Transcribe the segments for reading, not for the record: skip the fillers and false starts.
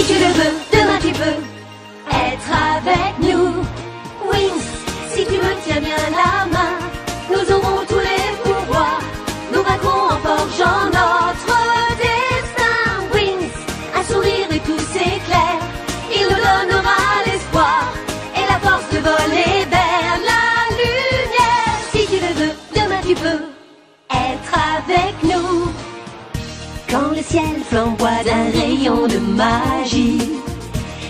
tu le veux, demain tu peux être avec nous. Wings, si tu me tiens bien la main, nous aurons tous les pouvoirs. Nous vaincrons en forgeant notre destin. Wings, un sourire et tout s'éclaire. Il nous donnera l'espoir et la force de voler vers la lumière. Si tu le veux, demain tu peux être avec nous. Quand le ciel flamboie d'un rayon de magie,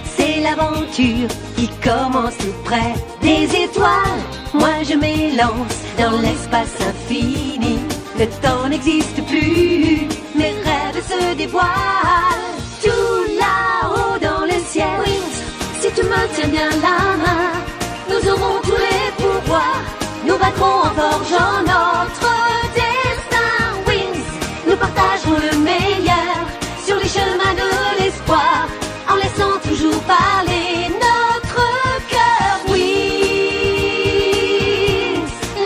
c'est l'aventure qui commence tout près des étoiles. Moi je m'élance dans l'espace infini. Le temps n'existe plus, mes rêves se dévoilent. Tout là-haut dans le ciel. Wings, si tu me tiens bien la main, nous aurons tous les pouvoirs. Nous vaincrons en forgeant notre destin. Wings, nous partagerons le meilleur sur les chemins de l'espoir, en laissant toujours parler notre cœur. Wings,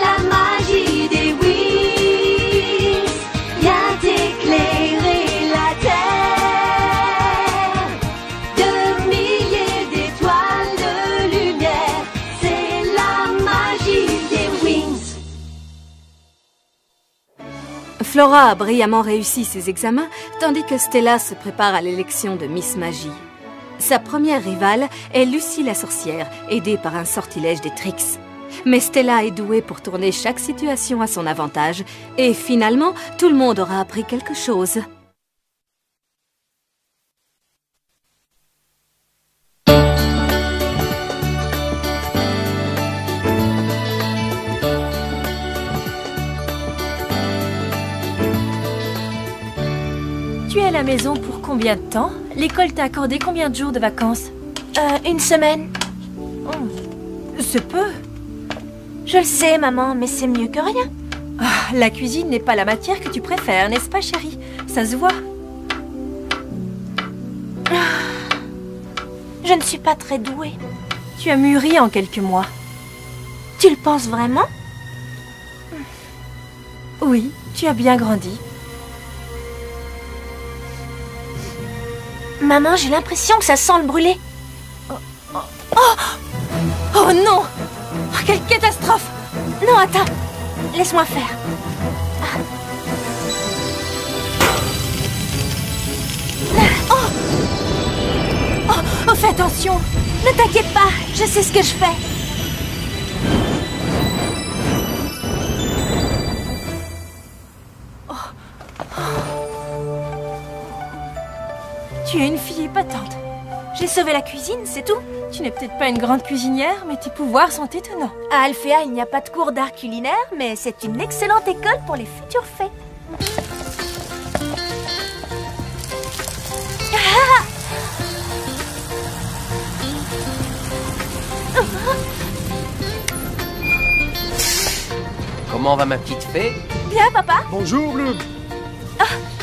la magie des wings vient éclairer la terre. De milliers d'étoiles de lumière, c'est la magie des wings. Flora a brillamment réussi ses examens, tandis que Stella se prépare à l'élection de Miss Magie. Sa première rivale est Lucie la sorcière, aidée par un sortilège des Trix. Mais Stella est douée pour tourner chaque situation à son avantage, et finalement, tout le monde aura appris quelque chose. Tu es à la maison pour combien de temps? L'école t'a accordé combien de jours de vacances? Une semaine. C'est peu. Je le sais, maman, mais c'est mieux que rien. Ah, la cuisine n'est pas la matière que tu préfères, n'est-ce pas, chérie? Ça se voit. Je ne suis pas très douée. Tu as mûri en quelques mois. Tu le penses vraiment? Oui, tu as bien grandi. Maman, j'ai l'impression que ça sent le brûlé. Oh non! Oh, quelle catastrophe! Non, attends. Laisse-moi faire. Oh, fais attention! Ne t'inquiète pas, je sais ce que je fais. Tu es une fille épatante. J'ai sauvé la cuisine, c'est tout. Tu n'es peut-être pas une grande cuisinière, mais tes pouvoirs sont étonnants. À Alphéa, il n'y a pas de cours d'art culinaire, mais c'est une excellente école pour les futurs fées. Comment va ma petite fée? Bien, papa. Bonjour, Bleu.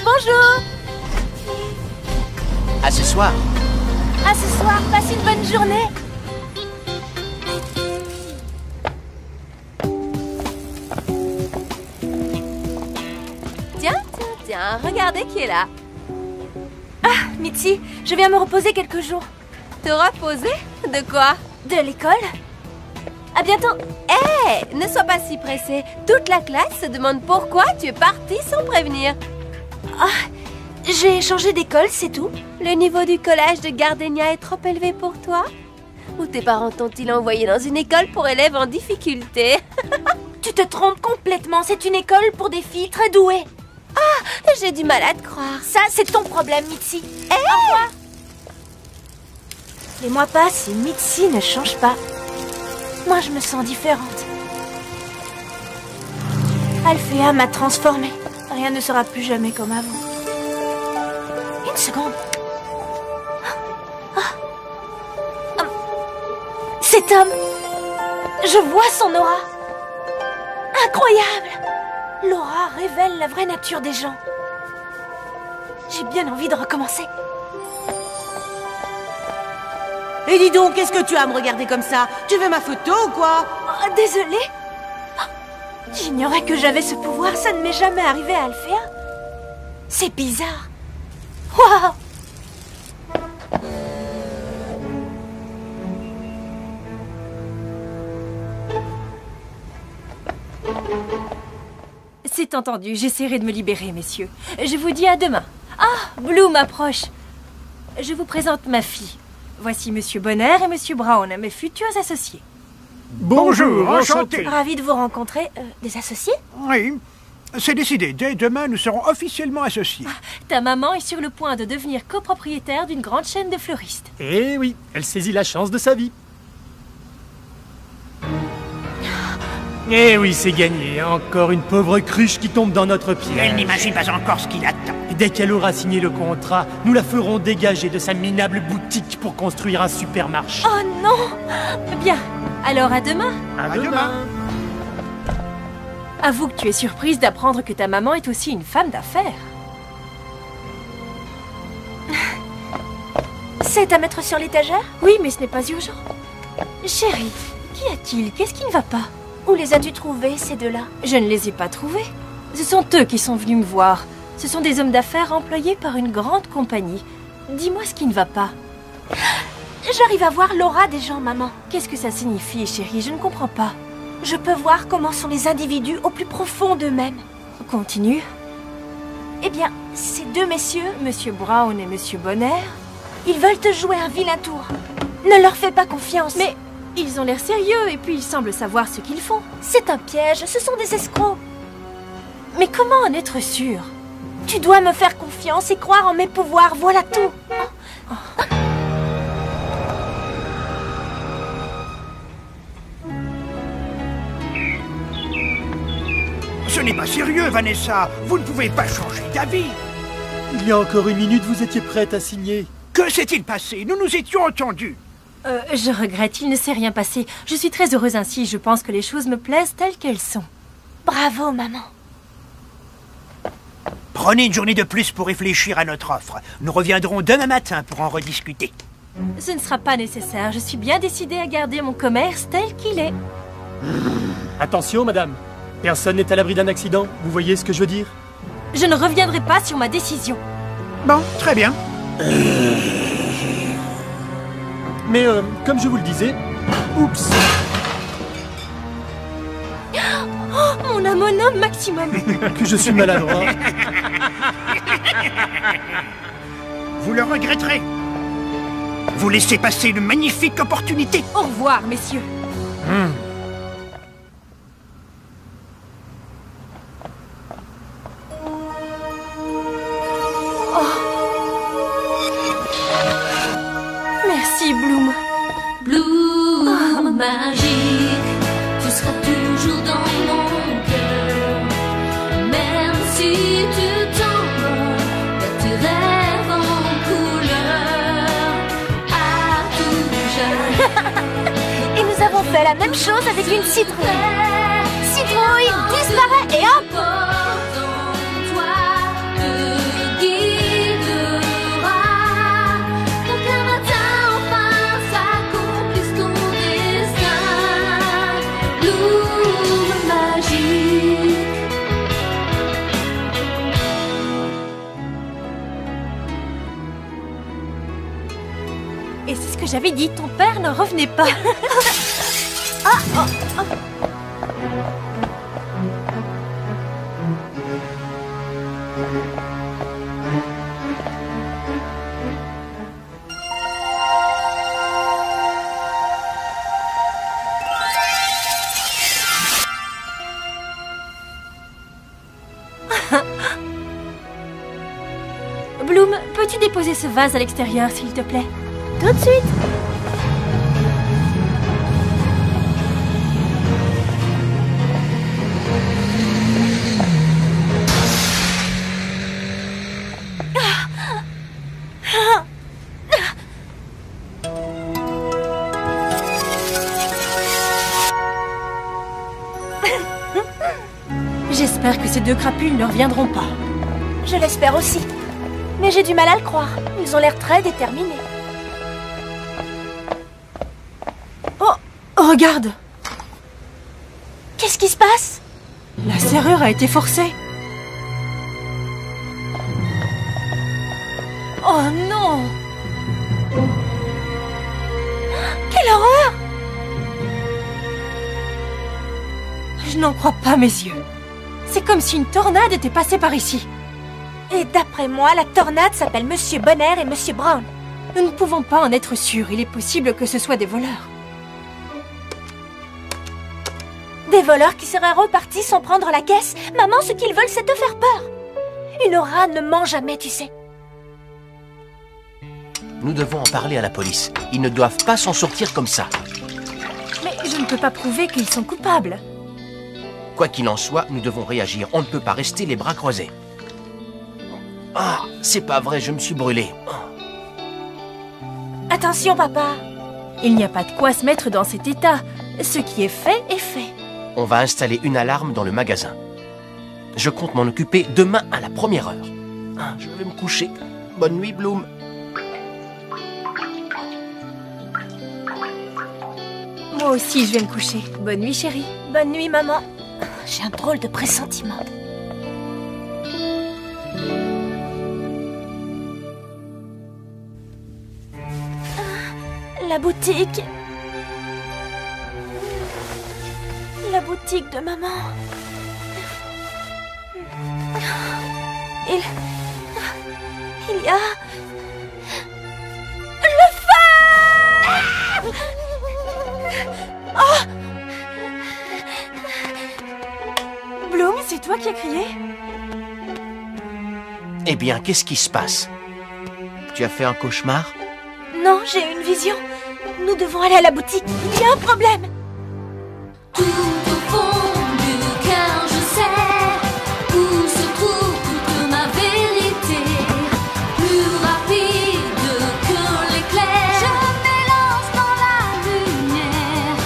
Bonjour. À ce soir. À ce soir, passe une bonne journée. Tiens, regardez qui est là. Ah, Mitzi, je viens me reposer quelques jours. Te reposer? De quoi? De l'école. À bientôt. Hé, ne sois pas si pressée. Toute la classe se demande pourquoi tu es partie sans prévenir. J'ai changé d'école, c'est tout. Le niveau du collège de Gardenia est trop élevé pour toi? Ou tes parents t'ont-ils envoyé dans une école pour élèves en difficulté? Tu te trompes complètement, c'est une école pour des filles très douées. Ah, j'ai du mal à te croire. Ça, c'est ton problème, Mitzi. Au revoir. Les mois passent et Mitzi ne change pas. Moi, je me sens différente. Alphéa m'a transformée. Rien ne sera plus jamais comme avant. Une seconde. Cet homme, je vois son aura. Incroyable! L'aura révèle la vraie nature des gens. J'ai bien envie de recommencer. Et dis donc, qu'est-ce que tu as à me regarder comme ça? Tu veux ma photo ou quoi? Oh, désolée. J'ignorais que j'avais ce pouvoir, ça ne m'est jamais arrivé à Alphéa. C'est bizarre. Waouh! c'est entendu. J'essaierai de me libérer, messieurs. Je vous dis à demain. Ah, Bloom approche. Je vous présente ma fille. Voici Monsieur Bonner et Monsieur Brown, mes futurs associés. Bonjour, enchanté. Ravi de vous rencontrer. Des associés? Oui, c'est décidé. Dès demain, nous serons officiellement associés. Ta maman est sur le point de devenir copropriétaire d'une grande chaîne de fleuristes. Eh oui, elle saisit la chance de sa vie. Eh oui, c'est gagné. Encore une pauvre cruche qui tombe dans notre piège. Elle n'imagine pas encore ce qu'il attend. Et dès qu'elle aura signé le contrat, nous la ferons dégager de sa minable boutique pour construire un supermarché. Oh non! Bien, alors à demain. À demain. Avoue que tu es surprise d'apprendre que ta maman est aussi une femme d'affaires. C'est à mettre sur l'étagère? Oui, mais ce n'est pas urgent. Chérie, qu'y a-t-il? Qu'est-ce qui ne va pas? Où les as-tu trouvés, ces deux-là? Je ne les ai pas trouvés. Ce sont eux qui sont venus me voir. Ce sont des hommes d'affaires employés par une grande compagnie. Dis-moi ce qui ne va pas. J'arrive à voir l'aura des gens, maman. Qu'est-ce que ça signifie, chérie? Je ne comprends pas. Je peux voir comment sont les individus au plus profond d'eux-mêmes. Continue. Eh bien, ces deux messieurs, Monsieur Brown et Monsieur Bonner, ils veulent te jouer un vilain tour. Ne leur fais pas confiance. mais ils ont l'air sérieux et puis ils semblent savoir ce qu'ils font. C'est un piège, ce sont des escrocs. Mais comment en être sûr? Tu dois me faire confiance et croire en mes pouvoirs, voilà tout. Ce n'est pas sérieux, Vanessa. Vous ne pouvez pas changer d'avis. Il y a encore une minute, vous étiez prête à signer. Que s'est-il passé? Nous nous étions entendus. Je regrette, il ne s'est rien passé. Je suis très heureuse ainsi, je pense que les choses me plaisent telles qu'elles sont. Bravo, maman. Prenez une journée de plus pour réfléchir à notre offre. Nous reviendrons demain matin pour en rediscuter. Ce ne sera pas nécessaire, je suis bien décidée à garder mon commerce tel qu'il est. Attention, madame. Personne n'est à l'abri d'un accident. Vous voyez ce que je veux dire? Je ne reviendrai pas sur ma décision. Bon, très bien. Mais comme je vous le disais... Oups. Oh, mon homme maximum. Que je suis maladroit. Vous le regretterez. Vous laissez passer une magnifique opportunité. Au revoir, messieurs. Merci, Bloom. Bloom magique, tu seras toujours dans mon cœur. Même si tu t'envoles vers tes rêves en couleur, à tout jamais. Et nous avons fait la même chose avec une citrouille. Citrouille disparaît et hop! Et c'est ce que j'avais dit, ton père ne revenait pas. Bloom, peux-tu déposer ce vase à l'extérieur, s'il te plaît? Tout de suite. J'espère que ces deux crapules ne reviendront pas. Je l'espère aussi. Mais j'ai du mal à le croire. Ils ont l'air très déterminés. Oh, regarde! Qu'est-ce qui se passe? La serrure a été forcée. Oh non! Quelle horreur! Je n'en crois pas mes yeux. C'est comme si une tornade était passée par ici. Et d'après moi, la tornade s'appelle Monsieur Bonner et Monsieur Brown. Nous ne pouvons pas en être sûrs. Il est possible que ce soit des voleurs. Des voleurs qui seraient repartis sans prendre la caisse. Maman, ce qu'ils veulent, c'est te faire peur. Une rate ne ment jamais, tu sais. Nous devons en parler à la police. Ils ne doivent pas s'en sortir comme ça. Mais je ne peux pas prouver qu'ils sont coupables. Quoi qu'il en soit, nous devons réagir. On ne peut pas rester les bras croisés. Ah, c'est pas vrai, je me suis brûlé. Attention, papa. Il n'y a pas de quoi se mettre dans cet état. Ce qui est fait est fait. On va installer une alarme dans le magasin. Je compte m'en occuper demain à la première heure. Ah, je vais me coucher. Bonne nuit, Bloom. Moi aussi, je vais me coucher. Bonne nuit, chérie. Bonne nuit, maman. J'ai un drôle de pressentiment. La boutique. La boutique de maman. Il y a... le feu! Oh! Bloom, c'est toi qui as crié? Eh bien, qu'est-ce qui se passe? Tu as fait un cauchemar? Non, j'ai eu une vision. Nous devons aller à la boutique. Il y a un problème. Tout au fond du cœur, je sais où se trouve toute ma vérité. Plus rapide que l'éclair, je m'élance dans la lumière.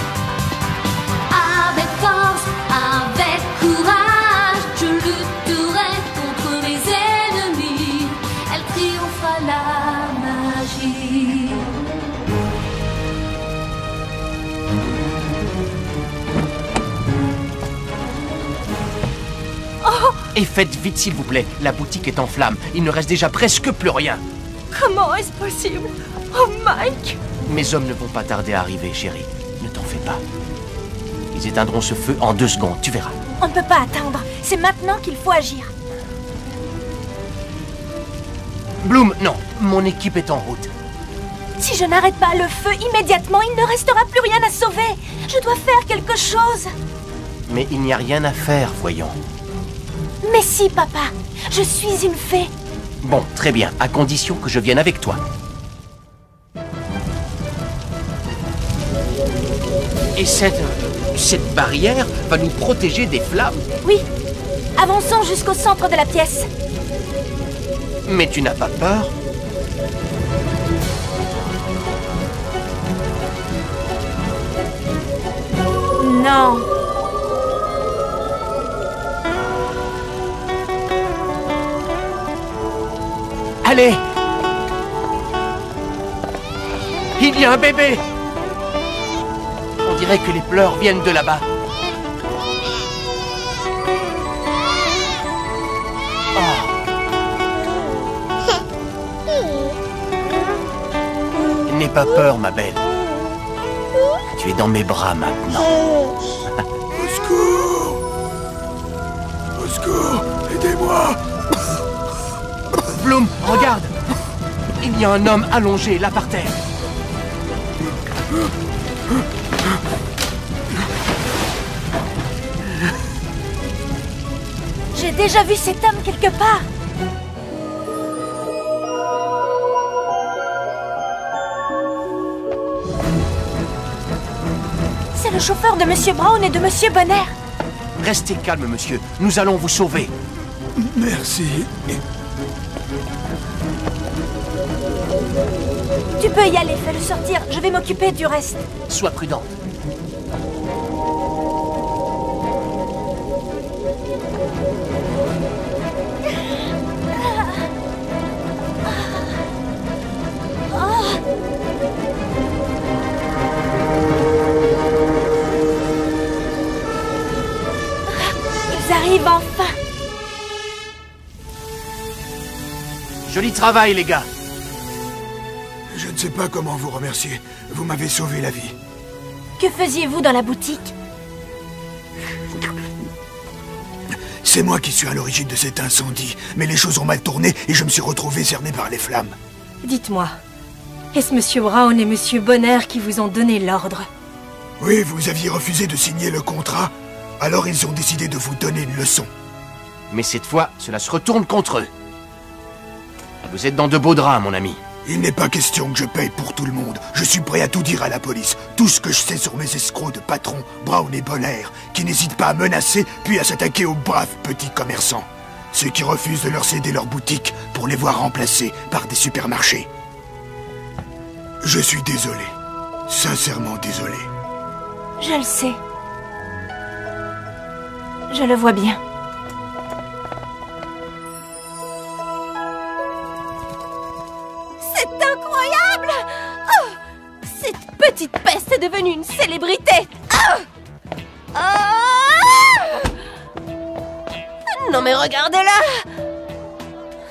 Avec force, avec courage, je lutterai contre mes ennemis. Elle triomphera la magie. Et faites vite, s'il vous plaît. La boutique est en flammes. Il ne reste déjà presque plus rien. Comment est-ce possible? Oh, Mike! Mes hommes ne vont pas tarder à arriver, chérie. Ne t'en fais pas. Ils éteindront ce feu en 2 secondes, tu verras. On ne peut pas attendre. C'est maintenant qu'il faut agir. Bloom, non. Mon équipe est en route. Si je n'arrête pas le feu immédiatement, il ne restera plus rien à sauver. Je dois faire quelque chose. Mais il n'y a rien à faire, voyons. Mais si, papa. Je suis une fée. Bon, très bien, à condition que je vienne avec toi. Et cette barrière va nous protéger des flammes. Oui. Avançons jusqu'au centre de la pièce. Mais tu n'as pas peur? Non. Allez! Il y a un bébé! On dirait que les pleurs viennent de là-bas. N'aie pas peur, ma belle. Tu es dans mes bras maintenant. Au secours! Au secours! Aidez-moi! Bloom, regarde! Il y a un homme allongé là par terre. J'ai déjà vu cet homme quelque part. C'est le chauffeur de Monsieur Brown et de Monsieur Bonner. Restez calme, monsieur. Nous allons vous sauver. Merci. Tu peux y aller, fais-le sortir. Je vais m'occuper du reste. Sois prudente. Ils arrivent enfin. Joli travail, les gars. Je ne sais pas comment vous remercier. Vous m'avez sauvé la vie. Que faisiez-vous dans la boutique? C'est moi qui suis à l'origine de cet incendie, mais les choses ont mal tourné et je me suis retrouvé cerné par les flammes. Dites-moi, est-ce Monsieur Brown et Monsieur Bonner qui vous ont donné l'ordre? Oui, vous aviez refusé de signer le contrat, alors ils ont décidé de vous donner une leçon. Mais cette fois, cela se retourne contre eux. Vous êtes dans de beaux draps, mon ami. Il n'est pas question que je paye pour tout le monde. Je suis prêt à tout dire à la police. Tout ce que je sais sur mes escrocs de patrons, Brown et Bonner, qui n'hésitent pas à menacer, puis à s'attaquer aux braves petits commerçants. Ceux qui refusent de leur céder leur boutique pour les voir remplacés par des supermarchés. Je suis désolé. Sincèrement désolé. Je le sais. Je le vois bien. C'est incroyable! Oh, cette petite peste est devenue une célébrité! Non mais regardez-la!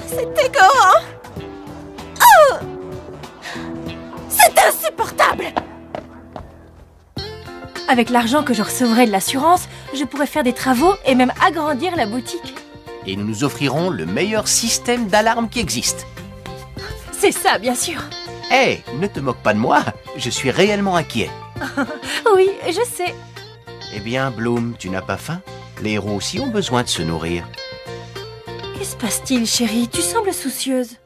C'est écœurant! Oh, c'est insupportable! Avec l'argent que je recevrai de l'assurance, je pourrais faire des travaux et même agrandir la boutique. Et nous nous offrirons le meilleur système d'alarme qui existe. C'est ça, bien sûr. Hé, ne te moque pas de moi, je suis réellement inquiet. Oui, je sais. Eh bien, Bloom, tu n'as pas faim? Les héros aussi ont besoin de se nourrir. Que se passe-t-il, chérie? Tu sembles soucieuse.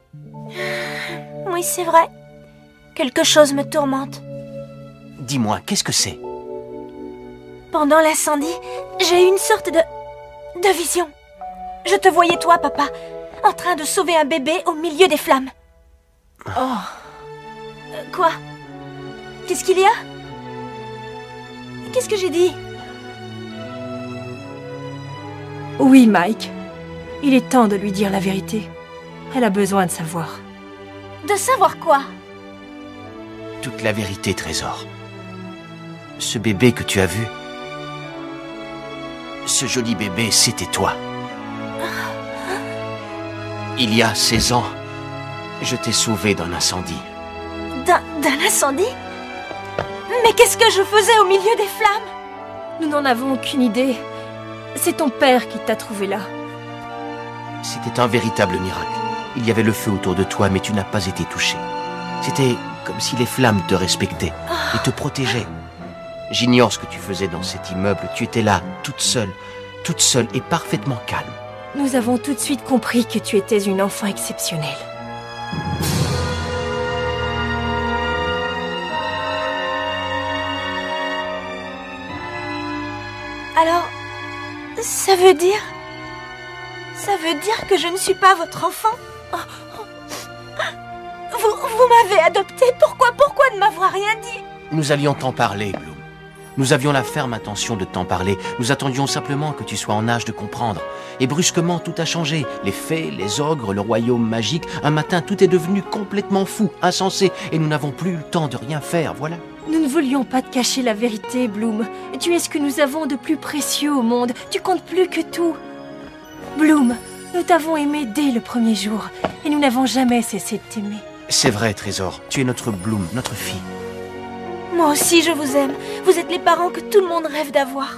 Oui, c'est vrai. Quelque chose me tourmente. Dis-moi, qu'est-ce que c'est? Pendant l'incendie, j'ai eu une sorte de vision. Je te voyais, toi, papa, en train de sauver un bébé au milieu des flammes. Oh. Quoi? Qu'est-ce qu'il y a? Qu'est-ce que j'ai dit? Oui, Mike. Il est temps de lui dire la vérité. Elle a besoin de savoir. De savoir quoi? Toute la vérité, Trésor. Ce bébé que tu as vu, ce joli bébé, c'était toi. Il y a 16 ans, je t'ai sauvé d'un incendie. D'un incendie? Mais qu'est-ce que je faisais au milieu des flammes? Nous n'en avons aucune idée. C'est ton père qui t'a trouvé là. C'était un véritable miracle. Il y avait le feu autour de toi, mais tu n'as pas été touché. C'était comme si les flammes te respectaient et te protégeaient. J'ignore ce que tu faisais dans cet immeuble. Tu étais là, toute seule et parfaitement calme. Nous avons tout de suite compris que tu étais une enfant exceptionnelle. Alors, ça veut dire que je ne suis pas votre enfant? Vous m'avez adopté. Pourquoi ne m'avoir rien dit? Nous allions t'en parler, Bloom. Nous avions la ferme intention de t'en parler. Nous attendions simplement que tu sois en âge de comprendre. Et brusquement, tout a changé. Les fées, les ogres, le royaume magique. Un matin, tout est devenu complètement fou, insensé. Et nous n'avons plus eu le temps de rien faire, voilà. Nous ne voulions pas te cacher la vérité, Bloom. Tu es ce que nous avons de plus précieux au monde. Tu comptes plus que tout. Bloom, nous t'avons aimé dès le premier jour. Et nous n'avons jamais cessé de t'aimer. C'est vrai, Trésor. Tu es notre Bloom, notre fille. Moi aussi, je vous aime. Vous êtes les parents que tout le monde rêve d'avoir.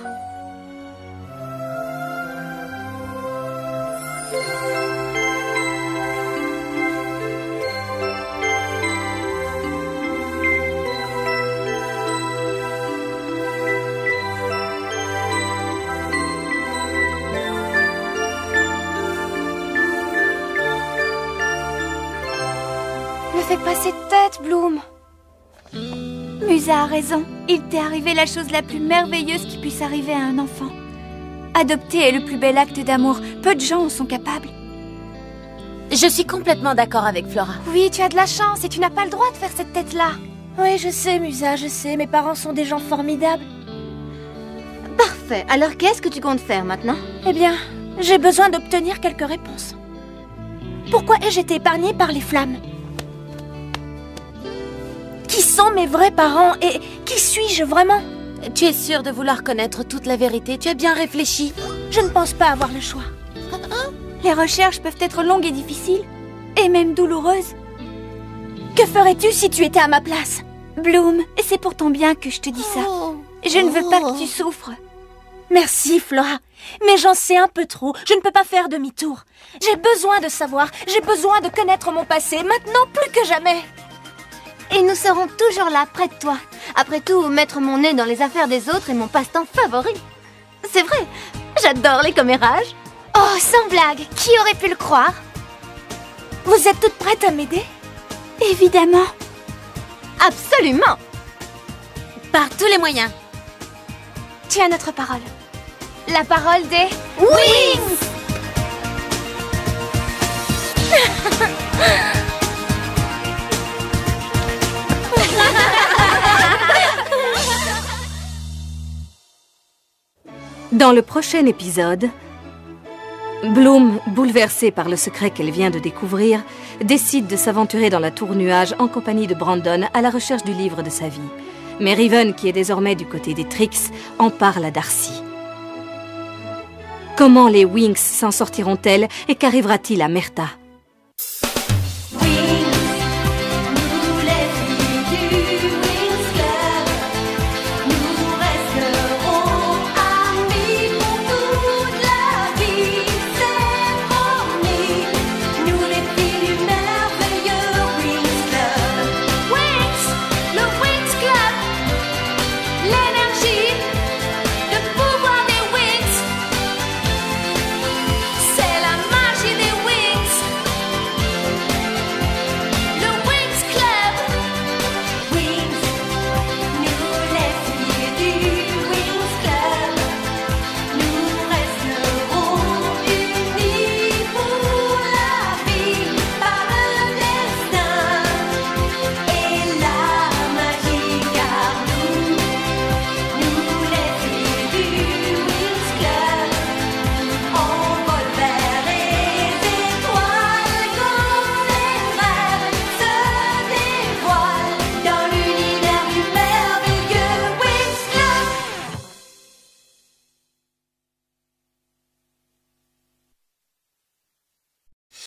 Ne fais pas cette tête, Bloom. Musa a raison. Il t'est arrivé la chose la plus merveilleuse qui puisse arriver à un enfant. Adopter est le plus bel acte d'amour. Peu de gens en sont capables. Je suis complètement d'accord avec Flora. Oui, tu as de la chance et tu n'as pas le droit de faire cette tête-là. Oui, je sais, Musa, je sais. Mes parents sont des gens formidables. Parfait. Alors qu'est-ce que tu comptes faire maintenant? Eh bien, j'ai besoin d'obtenir quelques réponses. Pourquoi ai-je été épargnée par les flammes? Qui sont mes vrais parents et qui suis-je vraiment? Tu es sûre de vouloir connaître toute la vérité? Tu as bien réfléchi? Je ne pense pas avoir le choix. Les recherches peuvent être longues et difficiles, et même douloureuses. Que ferais-tu si tu étais à ma place? Bloom, c'est pour ton bien que je te dis ça. Je ne veux pas que tu souffres. Merci, Flora. Mais j'en sais un peu trop. Je ne peux pas faire demi-tour. J'ai besoin de savoir. J'ai besoin de connaître mon passé. Maintenant, plus que jamais. Et nous serons toujours là, près de toi. Après tout, mettre mon nez dans les affaires des autres est mon passe-temps favori. C'est vrai, j'adore les commérages. Oh, sans blague, qui aurait pu le croire? Vous êtes toutes prêtes à m'aider? Évidemment. Absolument. Par tous les moyens. Tu as notre parole. La parole des Wings. Dans le prochain épisode, Bloom, bouleversée par le secret qu'elle vient de découvrir, décide de s'aventurer dans la tour nuage en compagnie de Brandon à la recherche du livre de sa vie. Mais Riven, qui est désormais du côté des Trix, en parle à Darcy. Comment les Winx s'en sortiront-elles et qu'arrivera-t-il à Myrta ?